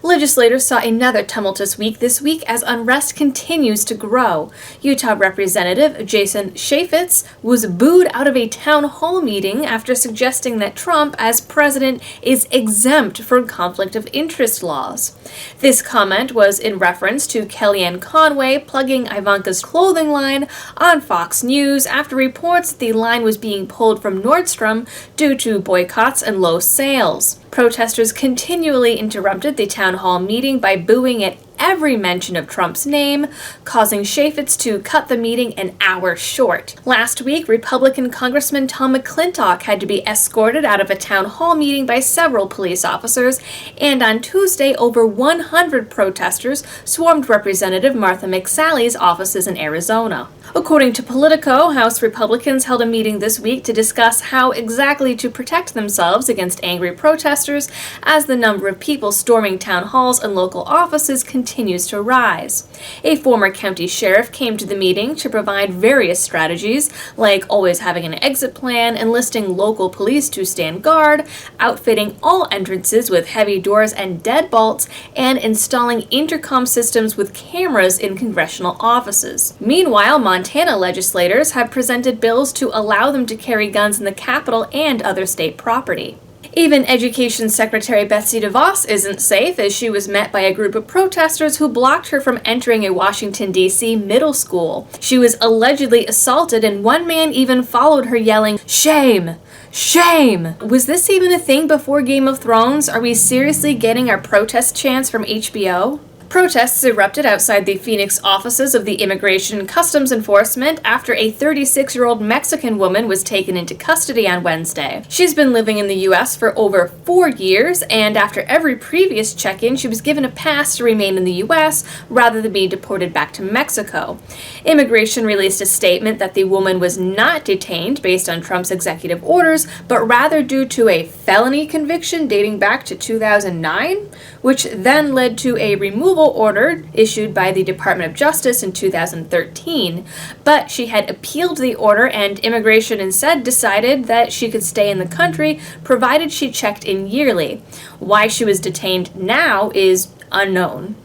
Legislators saw another tumultuous week this week as unrest continues to grow. Utah Representative Jason Chaffetz was booed out of a town hall meeting after suggesting that Trump, as president, is exempt from conflict of interest laws. This comment was in reference to Kellyanne Conway plugging Ivanka's clothing line on Fox News after reports that the line was being pulled from Nordstrom due to boycotts and low sales. Protesters continually interrupted the town hall meeting by booing at every mention of Trump's name, causing Chaffetz to cut the meeting an hour short. Last week, Republican Congressman Tom McClintock had to be escorted out of a town hall meeting by several police officers, and on Tuesday, over 100 protesters swarmed Representative Martha McSally's offices in Arizona. According to Politico, House Republicans held a meeting this week to discuss how exactly to protect themselves against angry protesters as the number of people storming town halls and local offices continues to rise. A former county sheriff came to the meeting to provide various strategies, like always having an exit plan, enlisting local police to stand guard, outfitting all entrances with heavy doors and deadbolts, and installing intercom systems with cameras in congressional offices. Meanwhile, Montana legislators have presented bills to allow them to carry guns in the Capitol and other state property. Even Education Secretary Betsy DeVos isn't safe, as she was met by a group of protesters who blocked her from entering a Washington, D.C. middle school. She was allegedly assaulted, and one man even followed her yelling, "Shame! Shame!" Was this even a thing before Game of Thrones? Are we seriously getting our protest chants from HBO? Protests erupted outside the Phoenix offices of the Immigration and Customs Enforcement after a 36-year-old Mexican woman was taken into custody on Wednesday. She's been living in the U.S. for over 4 years, and after every previous check-in, she was given a pass to remain in the U.S. rather than be deported back to Mexico. Immigration released a statement that the woman was not detained based on Trump's executive orders, but rather due to a felony conviction dating back to 2009, which then led to a removal order issued by the Department of Justice in 2013, but she had appealed the order, and immigration instead decided that she could stay in the country provided she checked in yearly. Why she was detained now is unknown.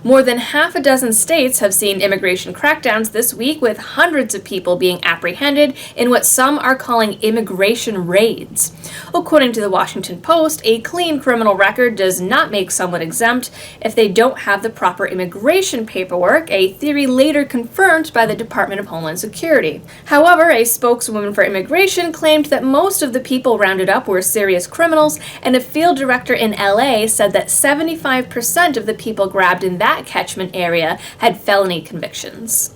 More than half a dozen states have seen immigration crackdowns this week, with hundreds of people being apprehended in what some are calling immigration raids. According to the Washington Post, a clean criminal record does not make someone exempt if they don't have the proper immigration paperwork, a theory later confirmed by the Department of Homeland Security. However, a spokeswoman for immigration claimed that most of the people rounded up were serious criminals, and a field director in LA said that 75% of the people grabbed in that catchment area had felony convictions.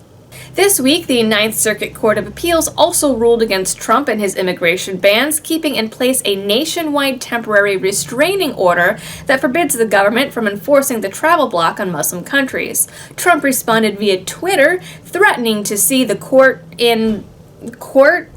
This week, the Ninth Circuit Court of Appeals also ruled against Trump and his immigration bans, keeping in place a nationwide temporary restraining order that forbids the government from enforcing the travel block on Muslim countries. Trump responded via Twitter, threatening to see the court in court!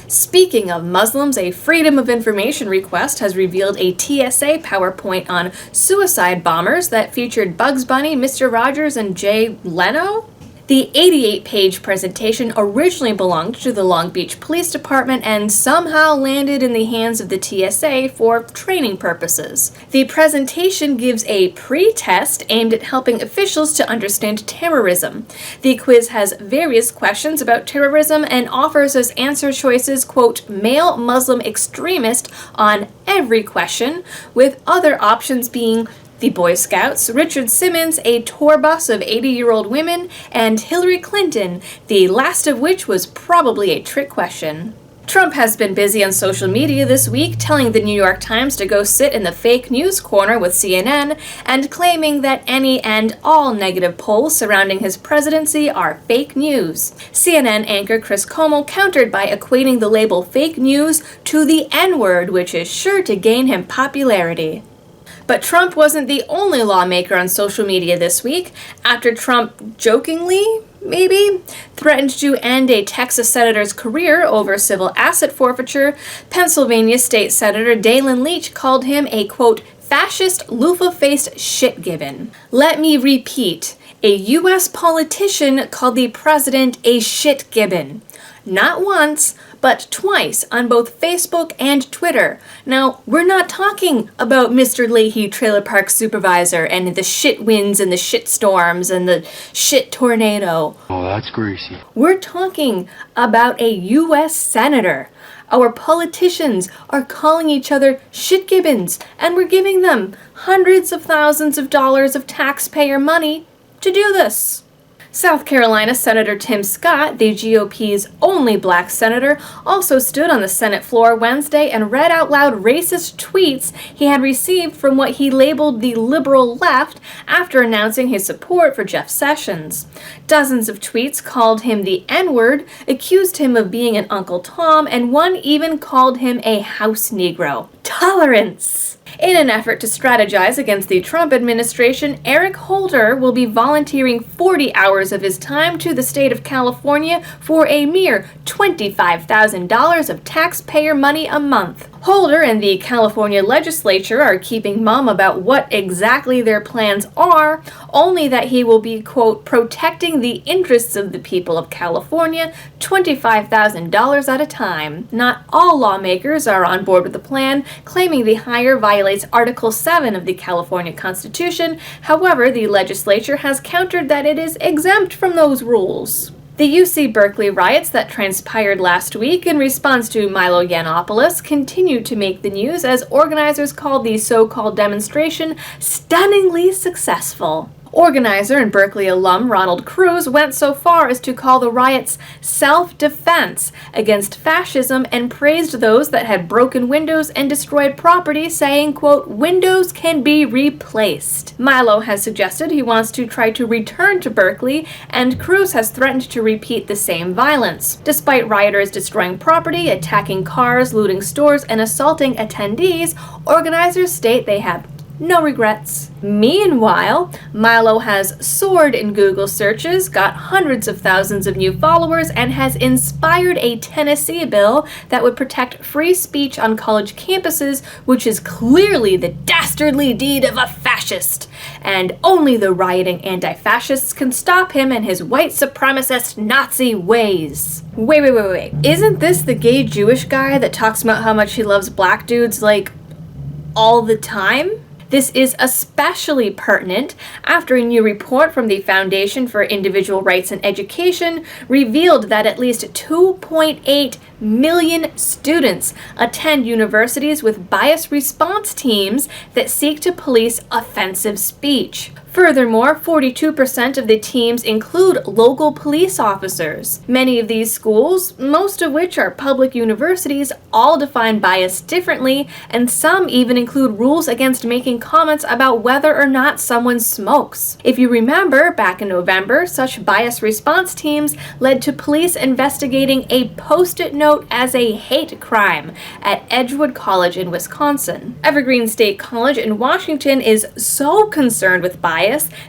Speaking of Muslims, a Freedom of Information request has revealed a TSA Power Point on suicide bombers that featured Bugs Bunny, Mr. Rogers, and Jay Leno. The 88-page presentation originally belonged to the Long Beach Police Department and somehow landed in the hands of the TSA for training purposes. The presentation gives a pre-test aimed at helping officials to understand terrorism. The quiz has various questions about terrorism and offers as answer choices, quote, male Muslim extremist on every question, with other options being the Boy Scouts, Richard Simmons, a tour bus of 80-year-old women, and Hillary Clinton, the last of which was probably a trick question. Trump has been busy on social media this week, telling the New York Times to go sit in the fake news corner with CNN, and claiming that any and all negative polls surrounding his presidency are fake news. CNN anchor Chris Cuomo countered by equating the label fake news to the N-word, which is sure to gain him popularity. But Trump wasn't the only lawmaker on social media this week. After Trump jokingly, threatened to end a Texas senator's career over civil asset forfeiture, Pennsylvania State Senator Dalen Leach called him a, quote, fascist, loofah-faced shit-gibbon. Let me repeat. A U.S. politician called the president a shit-gibbon. not once, but twice on both Facebook and Twitter. Now, we're not talking about Mr. Leahy Trailer Park Supervisor and the shit winds and the shit storms and the shit tornado. Oh, that's greasy. We're talking about a U.S. Senator. Our politicians are calling each other shit gibbons, and we're giving them hundreds of thousands of dollars of taxpayer money to do this. South Carolina Senator Tim Scott, the GOP's only black senator, also stood on the Senate floor Wednesday and read out loud racist tweets he had received from what he labeled the liberal left after announcing his support for Jeff Sessions. Dozens of tweets called him the N-word, accused him of being an Uncle Tom, and one even called him a house Negro. Tolerance! In an effort to strategize against the Trump administration, Eric Holder will be volunteering 40 hours of his time to the state of California for a mere $25,000 of taxpayer money a month. Holder and the California legislature are keeping mum about what exactly their plans are, only that he will be, quote, protecting the interests of the people of California $25,000 at a time. Not all lawmakers are on board with the plan, claiming the hire violates Article 7 of the California Constitution. However, the legislature has countered that it is exempt from those rules. The UC Berkeley riots that transpired last week in response to Milo Yiannopoulos continue to make the news as organizers called the so-called demonstration stunningly successful. Organizer and Berkeley alum Ronald Cruz went so far as to call the riots self-defense against fascism and praised those that had broken windows and destroyed property, saying, quote, windows can be replaced. Milo has suggested he wants to try to return to Berkeley, and Cruz has threatened to repeat the same violence. Despite rioters destroying property, attacking cars, looting stores, and assaulting attendees, organizers state they have no regrets. Meanwhile, Milo has soared in Google searches, got hundreds of thousands of new followers, and has inspired a Tennessee bill that would protect free speech on college campuses, which is clearly the dastardly deed of a fascist. And only the rioting anti-fascists can stop him and his white supremacist Nazi ways. Wait. Isn't this the gay Jewish guy that talks about how much he loves black dudes, like, all the time? This is especially pertinent after a new report from the Foundation for Individual Rights and Education revealed that at least 2.8 million students attend universities with bias response teams that seek to police offensive speech. Furthermore, 42% of the teams include local police officers. Many of these schools, most of which are public universities, all define bias differently, and some even include rules against making comments about whether or not someone smokes. If you remember, back in November, such bias response teams led to police investigating a post-it note as a hate crime at Edgewood College in Wisconsin. Evergreen State College in Washington is so concerned with bias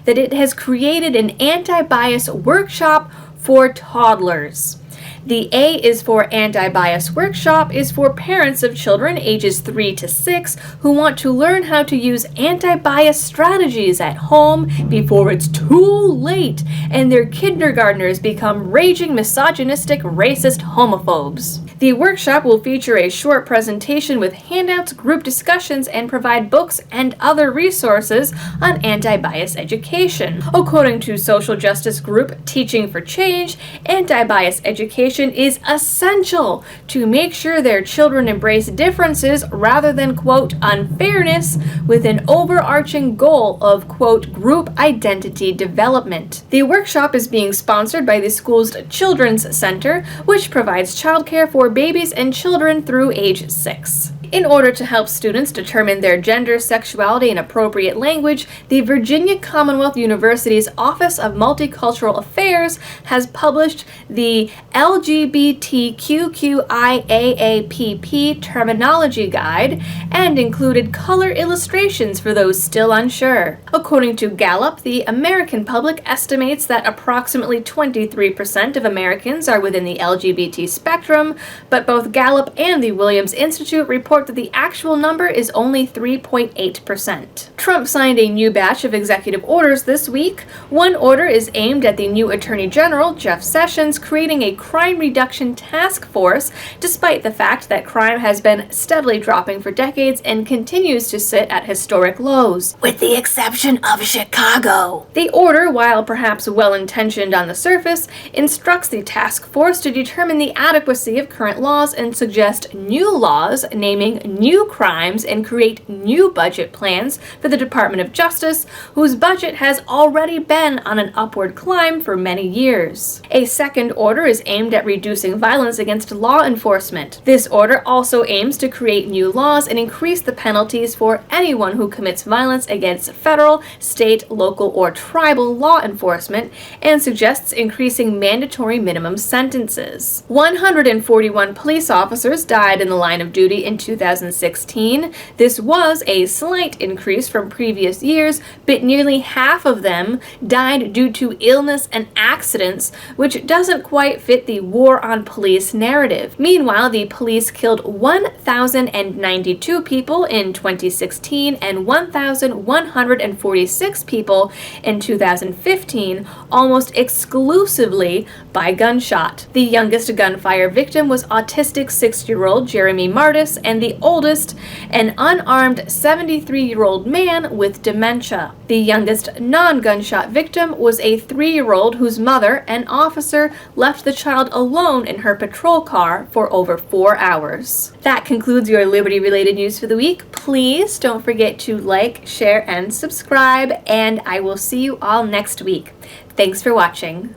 that it has created an anti-bias workshop for toddlers. The A is for Anti-Bias Workshop is for parents of children ages 3 to 6 who want to learn how to use anti-bias strategies at home before it's too late and their kindergartners become raging misogynistic racist homophobes. The workshop will feature a short presentation with handouts, group discussions, and provide books and other resources on anti-bias education. According to social justice group Teaching for Change, anti-bias education is essential to make sure their children embrace differences rather than, quote, unfairness, with an overarching goal of, quote, group identity development. The workshop is being sponsored by the school's Children's Center, which provides childcare for babies and children through age 6. In order to help students determine their gender, sexuality, and appropriate language, the Virginia Commonwealth University's Office of Multicultural Affairs has published the LGBTQIAAPP Terminology Guide and included color illustrations for those still unsure. According to Gallup, the American public estimates that approximately 23% of Americans are within the LGBT spectrum, but both Gallup and the Williams Institute report report that the actual number is only 3.8%. Trump signed a new batch of executive orders this week. One order is aimed at the new Attorney General, Jeff Sessions, creating a crime reduction task force, despite the fact that crime has been steadily dropping for decades and continues to sit at historic lows, with the exception of Chicago. The order, while perhaps well-intentioned on the surface, instructs the task force to determine the adequacy of current laws and suggest new laws naming new crimes and create new budget plans for the Department of Justice, whose budget has already been on an upward climb for many years. A second order is aimed at reducing violence against law enforcement. This order also aims to create new laws and increase the penalties for anyone who commits violence against federal, state, local, or tribal law enforcement, and suggests increasing mandatory minimum sentences. 141 police officers died in the line of duty in 2016. This was a slight increase from previous years, but nearly half of them died due to illness and accidents, which doesn't quite fit the war on police narrative. Meanwhile, the police killed 1,092 people in 2016 and 1,146 people in 2015, almost exclusively by gunshot. The youngest gunfire victim was autistic 6-year-old Jeremy Martis, and the oldest, an unarmed 73-year-old man with dementia. The youngest non-gunshot victim was a 3-year-old whose mother, an officer, left the child alone in her patrol car for over 4 hours. That concludes your Liberty-related news for the week. Please don't forget to like, share, and subscribe, and I will see you all next week. Thanks for watching.